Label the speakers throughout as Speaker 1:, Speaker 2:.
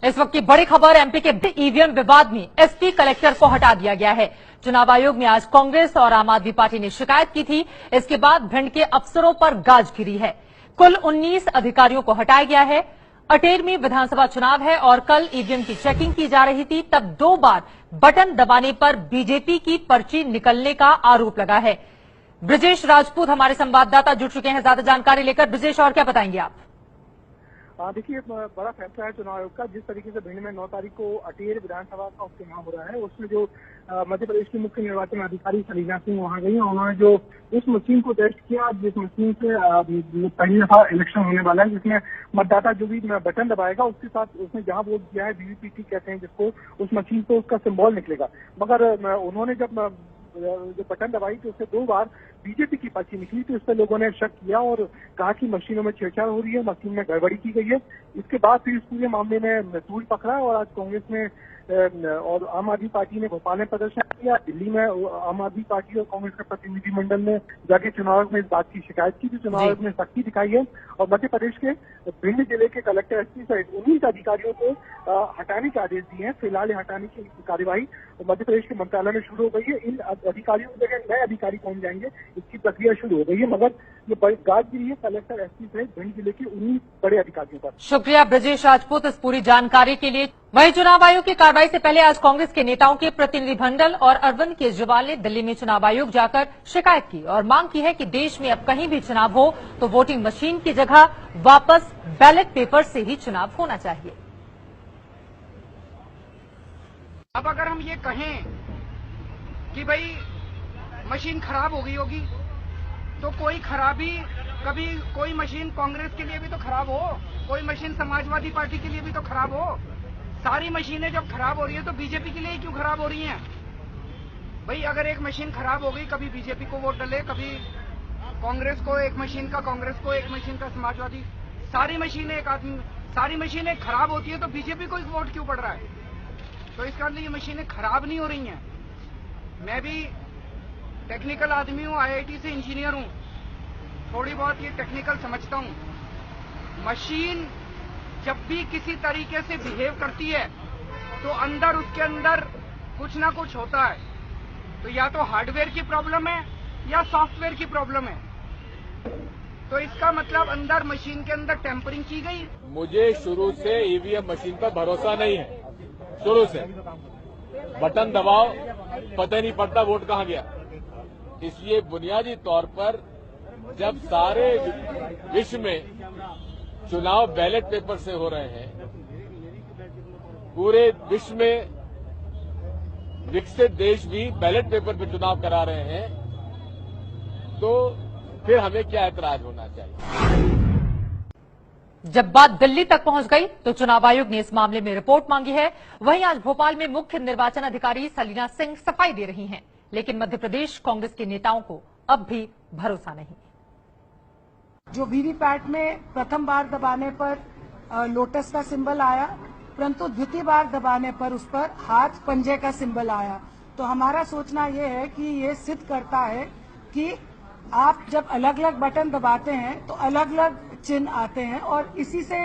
Speaker 1: इस वक्त की बड़ी खबर, एमपी के ईवीएम विवाद में एसपी कलेक्टर को हटा दिया गया है। चुनाव आयोग में आज कांग्रेस और आम आदमी पार्टी ने शिकायत की थी। इसके बाद भिंड के अफसरों पर गाज गिरी है। कुल 19 अधिकारियों को हटाया गया है। अटेर में विधानसभा चुनाव है और कल ईवीएम की चेकिंग की जा रही थी, तब 2 बार बटन दबाने पर बीजेपी की पर्ची निकलने का आरोप लगा है। ब्रजेश राजपूत हमारे संवाददाता जुड़ चुके हैं ज्यादा जानकारी लेकर। ब्रजेश, और क्या बताएंगे आप?
Speaker 2: देखिए, बड़ा फैसला है चुनाव आयोग का। जिस तरीके से भिंड में 9 तारीख को अटेर विधानसभा का उपचुनाव हो रहा है, उसमें जो मध्य प्रदेश की मुख्य निर्वाचन अधिकारी सलीना सिंह वहां गई, उन्होंने जो उस मशीन को टेस्ट किया जिस मशीन से पहली दफा इलेक्शन होने वाला है, जिसमें मतदाता जो भी बटन दबाएगा उसके साथ उसने जहां वोट दिया है, वीवीपीटी कहते हैं जिसको, उस मशीन पे उसका सिंबल निकलेगा। मगर उन्होंने जब जो बटन दबाई तो उससे 2 बार बीजेपी की पर्ची निकली, तो इस पर लोगों ने शक किया और कहा कि मशीनों में छेड़छाड़ हो रही है, मशीन में गड़बड़ी की गई है। इसके बाद फिर इस पूरे मामले में तूल पकड़ा और आज कांग्रेस ने और आम आदमी पार्टी ने भोपाल में प्रदर्शन किया। दिल्ली में आम आदमी पार्टी और कांग्रेस का प्रतिनिधिमंडल ने जाके चुनाव आयोग में इस बात की शिकायत की। तो चुनाव आयोग ने सख्ती दिखाई है और मध्य प्रदेश के भिंड जिले के कलेक्टर एसपी सहित 19 अधिकारियों को हटाने के आदेश दिए हैं। फिलहाल हटाने की कार्यवाही मध्य प्रदेश के मंत्रालय में शुरू हो गई है। इन अधिकारियों की जगह नए अधिकारी कौन जाएंगे, इसकी प्रक्रिया शुरू हो गई है। मगर ये गाज गिरी है कलेक्टर एसपी सहित भिंड जिले के 19 बड़े अधिकारियों पर।
Speaker 1: शुक्रिया ब्रजेश राजपूत इस पूरी जानकारी के लिए। वहीं चुनाव आयोग की कार्रवाई से पहले आज कांग्रेस के नेताओं के प्रतिनिधिमंडल और अरविंद केजरीवाल ने दिल्ली में चुनाव आयोग जाकर शिकायत की और मांग की है कि देश में अब कहीं भी चुनाव हो तो वोटिंग मशीन की जगह वापस बैलेट पेपर से ही चुनाव होना चाहिए।
Speaker 3: अब अगर हम ये कहें कि भाई मशीन खराब हो गई होगी, तो कोई खराबी, कभी कोई मशीन कांग्रेस के लिए भी तो खराब हो, कोई मशीन समाजवादी पार्टी के लिए भी तो खराब हो। सारी मशीनें जब खराब हो रही है तो बीजेपी के लिए क्यों खराब हो रही हैं? भाई अगर एक मशीन खराब हो गई, कभी बीजेपी को वोट डले, कभी कांग्रेस को एक मशीन का, कांग्रेस को एक मशीन का समाजवादी, सारी मशीनें एक आदमी, सारी मशीनें खराब होती है तो बीजेपी को वोट क्यों पड़ रहा है? तो इसका मतलब ये मशीनें खराब नहीं हो रही हैं। मैं भी टेक्निकल आदमी हूँ, आईआईटी से इंजीनियर हूँ, थोड़ी बहुत ये टेक्निकल समझता हूँ। मशीन जब भी किसी तरीके से बिहेव करती है तो अंदर, उसके अंदर कुछ ना कुछ होता है। तो या तो हार्डवेयर की प्रॉब्लम है या सॉफ्टवेयर की प्रॉब्लम है। तो इसका मतलब अंदर मशीन के अंदर टेम्परिंग की गई।
Speaker 4: मुझे शुरू से ईवीएम मशीन पर भरोसा नहीं है। शुरू से बटन दबाओ, पता ही नहीं पड़ता वोट कहां गया। इसलिए बुनियादी तौर पर जब सारे विश्व में चुनाव बैलेट पेपर से हो रहे हैं, पूरे विश्व में विकसित देश भी बैलेट पेपर पे चुनाव करा रहे हैं, तो फिर हमें क्या ऐतराज होना चाहिए?
Speaker 1: जब बात दिल्ली तक पहुंच गई तो चुनाव आयोग ने इस मामले में रिपोर्ट मांगी है। वहीं आज भोपाल में मुख्य निर्वाचन अधिकारी सलीना सिंह सफाई दे रही हैं, लेकिन मध्य प्रदेश कांग्रेस के नेताओं को अब भी भरोसा नहीं।
Speaker 5: जो वीवीपैट में प्रथम बार दबाने पर लोटस का सिंबल आया, परंतु द्वितीय बार दबाने पर उस पर हाथ पंजे का सिंबल आया। तो हमारा सोचना ये है कि ये सिद्ध करता है कि आप जब अलग अलग बटन दबाते हैं तो अलग अलग चिन्ह आते हैं। और इसी से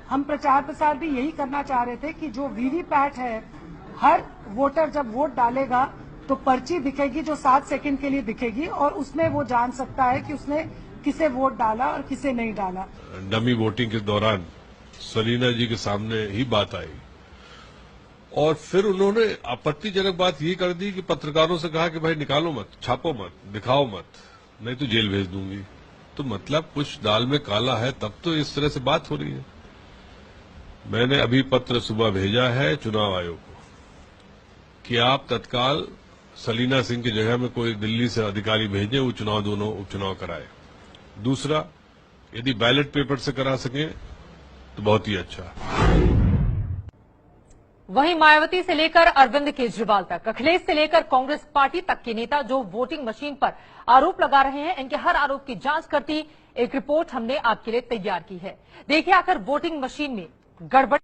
Speaker 5: हम प्रचार प्रसार भी यही करना चाह रहे थे कि जो वीवीपैट है, हर वोटर जब वोट डालेगा तो पर्ची दिखेगी जो 7 सेकंड के लिए दिखेगी और उसमें वो जान सकता है कि उसने किसे वोट डाला और किसे नहीं डाला।
Speaker 6: डमी वोटिंग के दौरान सलीना जी के सामने ही बात आई और फिर उन्होंने आपत्तिजनक बात ये कर दी कि पत्रकारों से कहा कि भाई निकालो मत, छापो मत, दिखाओ मत, नहीं तो जेल भेज दूंगी। तो मतलब कुछ दाल में काला है, तब तो इस तरह से बात हो रही है। मैंने अभी पत्र सुबह भेजा है चुनाव आयोग को कि आप तत्काल सलीना सिंह की जगह में कोई दिल्ली से अधिकारी भेजें, वो चुनाव, दोनों उपचुनाव कराए। दूसरा, यदि बैलेट पेपर से करा सकें तो बहुत ही अच्छा।
Speaker 1: वहीं मायावती से लेकर अरविंद केजरीवाल तक, अखिलेश से लेकर कांग्रेस पार्टी तक के नेता जो वोटिंग मशीन पर आरोप लगा रहे हैं, इनके हर आरोप की जांच करती एक रिपोर्ट हमने आपके लिए तैयार की है। देखिए आखिर वोटिंग मशीन में गड़बड़ी